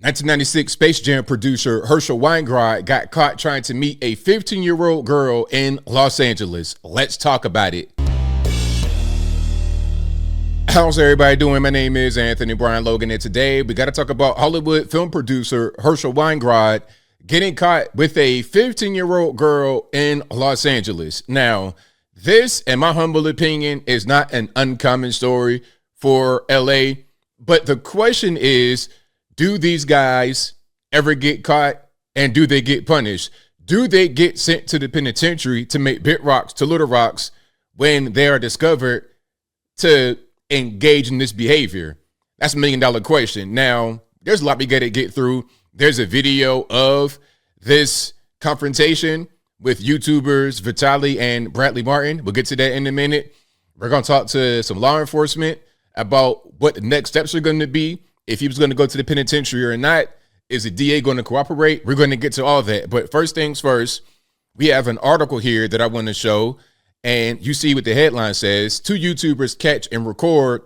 1996 Space Jam producer Herschel Weingrod got caught trying to meet a 15-year-old girl in Los Angeles. Let's talk about it. How's everybody doing? My name is Anthony Brian Logan, and today we got to talk about Hollywood film producer Herschel Weingrod getting caught with a 15-year-old girl in Los Angeles. Now, this, in my humble opinion, is not an uncommon story for LA, but the question is, do these guys ever get caught, and do they get punished? Do they get sent to the penitentiary to make big rocks to little rocks when they are discovered to engage in this behavior? That's $1 million question. Now, there's a lot we got to get through. There's a video of this confrontation with YouTubers Vitaly and Bradley Martin. We'll get to that in a minute. We're going to talk to some law enforcement about what the next steps are going to be, if he was going to go to the penitentiary or not. Is the DA going to cooperate? We're going to get to all that. But first things first, we have an article here that I want to show. And you see what the headline says. 2 YouTubers catch and record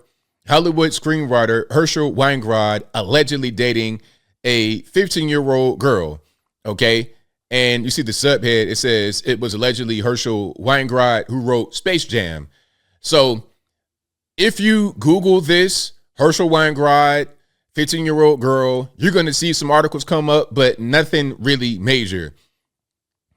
Hollywood screenwriter Herschel Weingrod allegedly dating a 15-year-old girl. Okay. And you see the subhead. It says it was allegedly Herschel Weingrod who wrote Space Jam. So if you Google this, Herschel Weingrod, 15-year-old girl, you're going to see some articles come up, but nothing really major.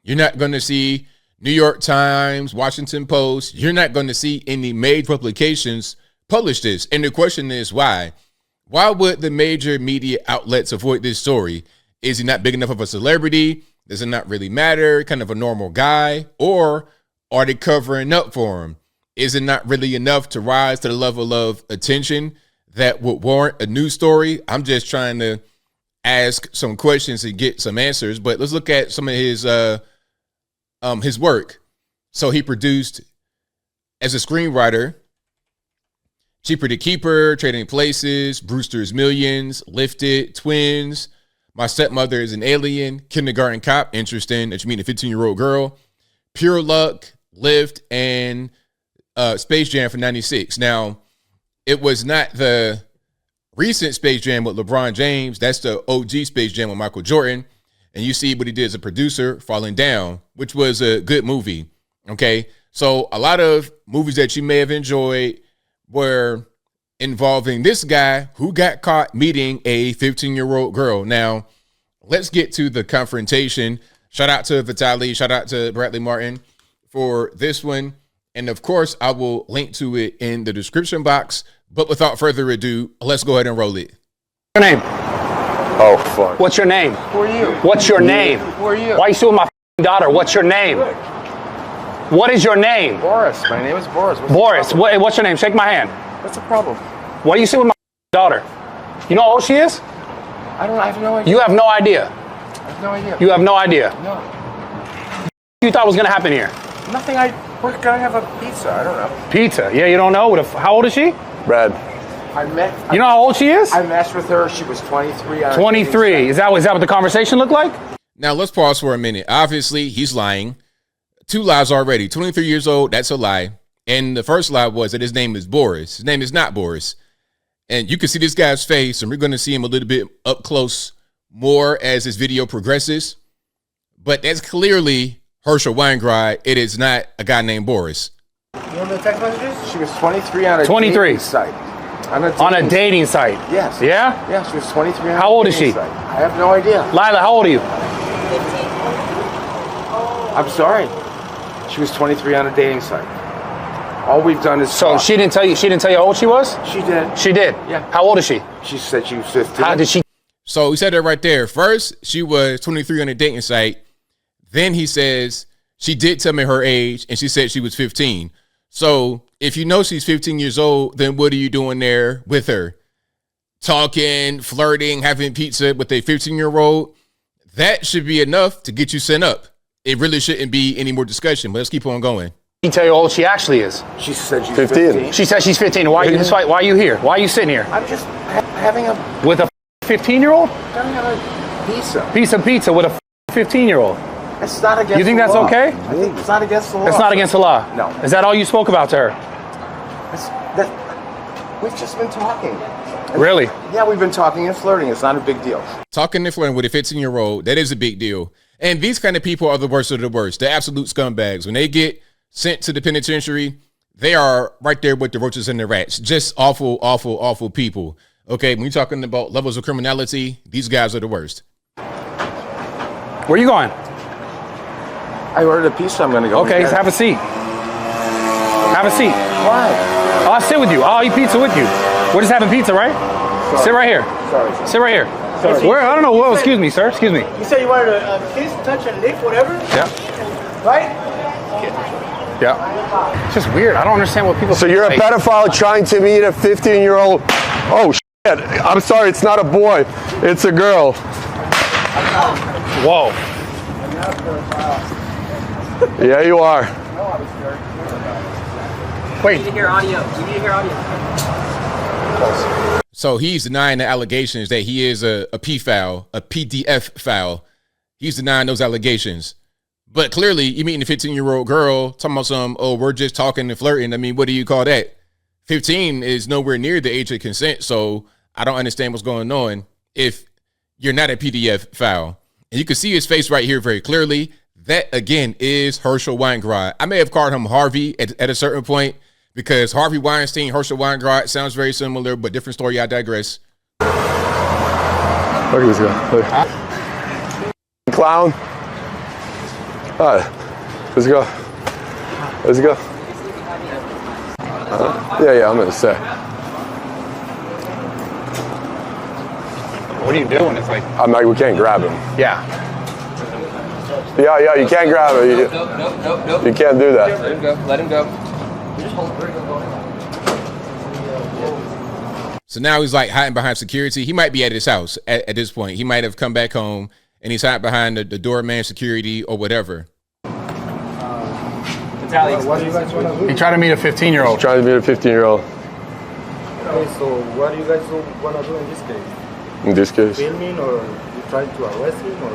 You're not going to see New York Times, Washington Post. You're not going to see any major publications publish this. And the question is why? Why would the major media outlets avoid this story? Is he not big enough of a celebrity? Does it not really matter? Kind of a normal guy? Or are they covering up for him? Is it not really enough to rise to the level of attention that would warrant a news story? I'm just trying to ask some questions and get some answers, but let's look at some of his work. So he produced, as a screenwriter, Cheaper to Keeper, Trading Places, Brewster's Millions, Lifted, Twins, My Stepmother is an Alien, Kindergarten Cop, interesting that you meet a 15-year-old girl, Pure Luck, Lift, and Space Jam for 96. Now, it was not the recent Space Jam with LeBron James. That's the OG Space Jam with Michael Jordan. And you see what he did as a producer, Falling Down, which was a good movie. Okay. So a lot of movies that you may have enjoyed were involving this guy who got caught meeting a 15-year-old girl. Now, let's get to the confrontation. Shout out to Vitaly. Shout out to Bradley Martin for this one. And of course, I will link to it in the description box. But without further ado, let's go ahead and roll it. Your name? Oh, fuck. What's your name? Who are you? What's your name? Who are you? Why are you suing my daughter? What's your name? What is your name? Boris. My name is Boris. Boris. What's your name? Shake my hand. What's the problem? Why are you suing my daughter? You know how old she is? I have no idea. You have no idea. I have no idea. You have no idea. No. You thought was going to happen here? Nothing. We're going to have a pizza. I don't know. Pizza? Yeah, you don't know? How old is she? Brad. You know how old she is? I matched with her. She was 23. 23. Is that what the conversation looked like? Now, let's pause for a minute. Obviously, he's lying. 2 lies already. 23 years old, that's a lie. And the first lie was that his name is Boris. His name is not Boris. And you can see this guy's face, and we're going to see him a little bit up close more as this video progresses. But that's clearly Herschel Weingrod. It is not a guy named Boris. You know the text messages? She was 23 on a 23. dating site. On a dating site? Yes. Yeah? Yeah, she was 23 on How old is she? site. I have no idea. Lila, how old are you? 15. I'm sorry. She was 23 on a dating site. All we've done is So talk. she didn't tell you how old she was? She did. She did? Yeah. How old is she? She said she was 15. How did she? So he said that right there. First, she was 23 on a dating site. Then he says she did tell me her age, and she said she was 15. So if you know she's 15 years old, then what are you doing there with her? Talking, flirting, having pizza with a 15-year-old? That should be enough to get you sent up. It really shouldn't be any more discussion, but let's keep on going. She tell you how old she actually is? She said she's 15. She said she's 15. Why are you here? Why are you sitting here? I'm just having a 15-year-old? Piece of pizza with a 15-year-old. It's not against the law. You think that's okay? I think it's not against the law. It's not against the law? No. Is that all you spoke about to her? We've just been talking. Really? Yeah, we've been talking and flirting. It's not a big deal. Talking and flirting with a 15-year-old, that is a big deal. And these kind of people are the worst of the worst, the absolute scumbags. When they get sent to the penitentiary, they are right there with the roaches and the rats. Just awful, awful, awful people. Okay, when you're talking about levels of criminality, these guys are the worst. Where are you going? I ordered a pizza. I'm going to go. Okay, have a seat. Have a seat. Why? I'll sit with you. I'll eat pizza with you. We're just having pizza, right? Sorry. Sit right here. Sorry. Sit right here. Sorry. Where? I don't know. Whoa, excuse me, sir. Excuse me. You said you wanted a kiss, touch, and lick, whatever? Yeah. Right? Yeah. It's just weird. I don't understand what people So you're a say. pedophile trying to meet a 15-year-old. Oh, shit. I'm sorry. It's not a boy. It's a girl. Whoa. Yeah, you are. Wait. We need to hear audio. So he's denying the allegations that he is a P-foul, a PDF foul. He's denying those allegations. But clearly, you're meeting a 15-year-old girl, talking about some, oh, we're just talking and flirting. I mean, what do you call that? 15 is nowhere near the age of consent, so I don't understand what's going on if you're not a PDF foul. And you can see his face right here very clearly. That, again, is Herschel Weingrod. I may have called him Harvey at a certain point because Harvey Weinstein, Herschel Weingrod sounds very similar, but different story. I digress. Look at this guy. Look. Clown. All right. Let's go. Let's go. Yeah, I'm going to say. What are you doing? It's like, I'm like, we can't grab him. yeah. Yeah, you can't grab him. Nope. You can't do that. Let him go. Let him go. So now he's like hiding behind security. He might be at his house at this point. He might have come back home and he's hiding behind the doorman security or whatever. What do you guys want to do? He tried to meet a 15-year-old. Trying to meet a 15-year-old. Okay, so what do you guys want to do in this case? In this case. Filming or you trying to arrest him or?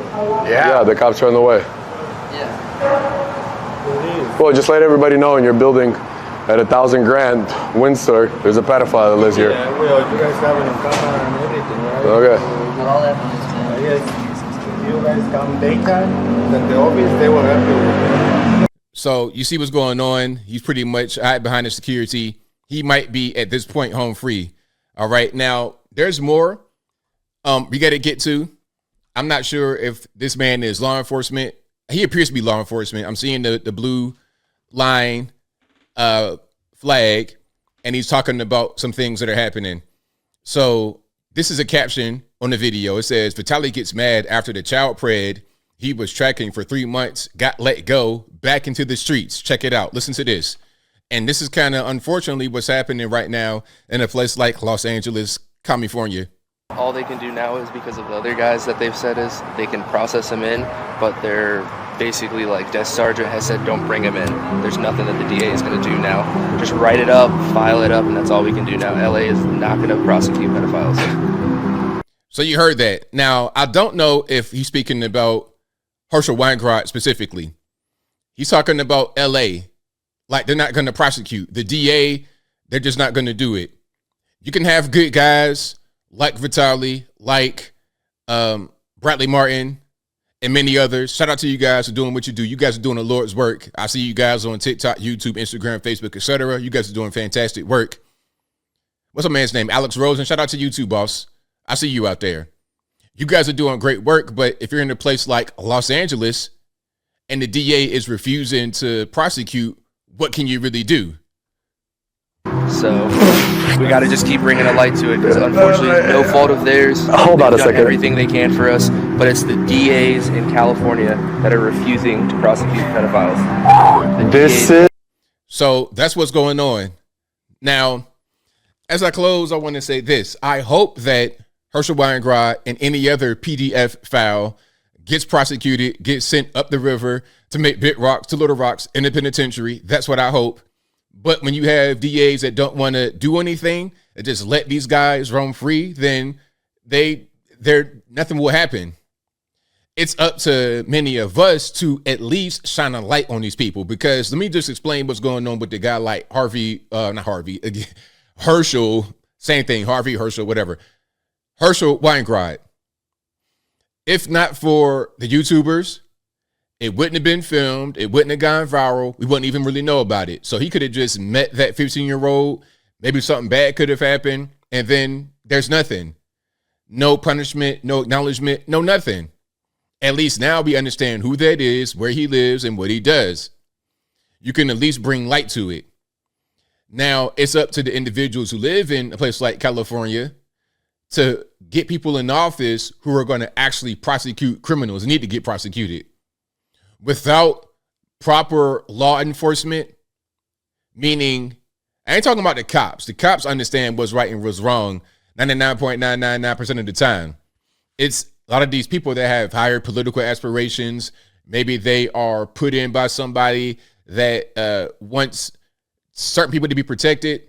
Yeah, the cops are on the way. What it is? Well, just let everybody know in your building at $1,000 Windsor, there's a pedophile that lives here. Yeah, well, you guys have it in camera and everything, right? Okay. All evidence, I man. guess if you guys come daytime at the office, they will help you. So you see what's going on. He's pretty much hiding behind the security. He might be at this point home free. All right. Now there's more we got to get to. I'm not sure if this man is law enforcement. He appears to be law enforcement. I'm seeing the blue line flag, and he's talking about some things that are happening. So this is a caption on the video. It says, Vitaly gets mad after the child pred he was tracking for 3 months got let go back into the streets. Check it out. Listen to this. And this is kind of unfortunately what's happening right now in a place like Los Angeles, California. All they can do now is because of the other guys that they've said is they can process him in, but they're basically like Desk Sergeant has said, don't bring him in. There's nothing that the DA is going to do now. Just write it up, file it up, and that's all we can do now. LA is not going to prosecute pedophiles. So you heard that. Now, I don't know if he's speaking about Herschel Weingrod specifically. He's talking about LA. Like they're not going to prosecute. The DA, they're just not going to do it. You can have good guys like Vitaly, like Bradley Martin, and many others. Shout out to you guys for doing what you do. You guys are doing the Lord's work. I see you guys on TikTok, YouTube, Instagram, Facebook, etc. You guys are doing fantastic work. What's my man's name? Alex Rosen. Shout out to you too, boss. I see you out there. You guys are doing great work, but if you're in a place like Los Angeles and the DA is refusing to prosecute, what can you really do? So we got to just keep bringing a light to it because unfortunately it's no fault of theirs. Hold on a They've done second. everything they can for us, but it's the DAs in California that are refusing to prosecute pedophiles. The This DAs is So that's what's going on. Now, as I close, I want to say this. I hope that Herschel Weingrod and any other PDF foul gets prosecuted, gets sent up the river to make big rocks to little rocks in the penitentiary. That's what I hope. But when you have DAs that don't want to do anything and just let these guys roam free, then nothing will happen. It's up to many of us to at least shine a light on these people, because let me just explain what's going on with the guy like Herschel Same thing, Harvey, Herschel, whatever. Herschel Weingrod. If not for the YouTubers, it wouldn't have been filmed. It wouldn't have gone viral. We wouldn't even really know about it. So he could have just met that 15-year-old. Maybe something bad could have happened. And then there's nothing. No punishment, no acknowledgement, no nothing. At least now we understand who that is, where he lives, and what he does. You can at least bring light to it. Now, it's up to the individuals who live in a place like California to get people in office who are going to actually prosecute criminals, need to get prosecuted. Without proper law enforcement, meaning, I ain't talking about the cops. The cops understand what's right and what's wrong 99.999% of the time. It's a lot of these people that have higher political aspirations. Maybe they are put in by somebody that wants certain people to be protected.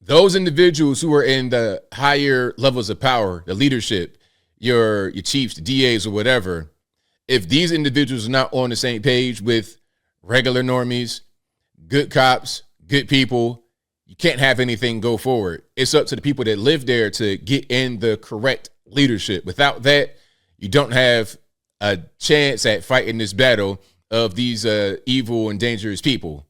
Those individuals who are in the higher levels of power, the leadership, your chiefs, the DAs or whatever, if these individuals are not on the same page with regular normies, good cops, good people, you can't have anything go forward. It's up to the people that live there to get in the correct leadership. Without that, you don't have a chance at fighting this battle of these evil and dangerous people.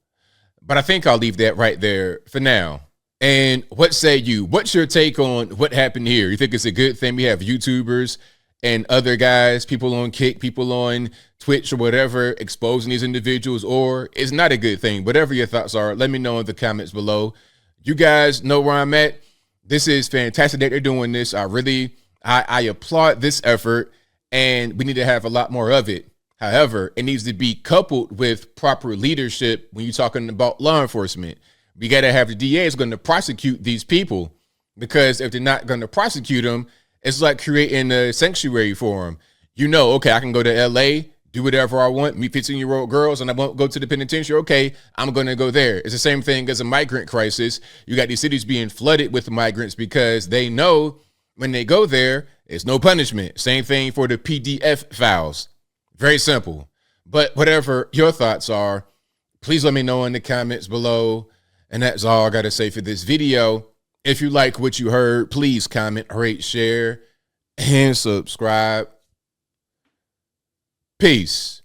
But I think I'll leave that right there for now. And what say you? What's your take on what happened here? You think it's a good thing we have YouTubers and other guys, people on Kick, people on Twitch or whatever, exposing these individuals, or it's not a good thing? Whatever your thoughts are, let me know in the comments below. You guys know where I'm at. This is fantastic that they're doing this. I applaud this effort, and we need to have a lot more of it. However, it needs to be coupled with proper leadership when you're talking about law enforcement. We got to have the DAs going to prosecute these people, because if they're not going to prosecute them, it's like creating a sanctuary for them. You know, okay, I can go to LA, do whatever I want, meet 15-year-old girls, and I won't go to the penitentiary. Okay, I'm going to go there. It's the same thing as a migrant crisis. You got these cities being flooded with migrants because they know when they go there, it's no punishment. Same thing for the PDF files. Very simple. But whatever your thoughts are, please let me know in the comments below. And that's all I got to say for this video. If you like what you heard, please comment, rate, share, and subscribe. Peace.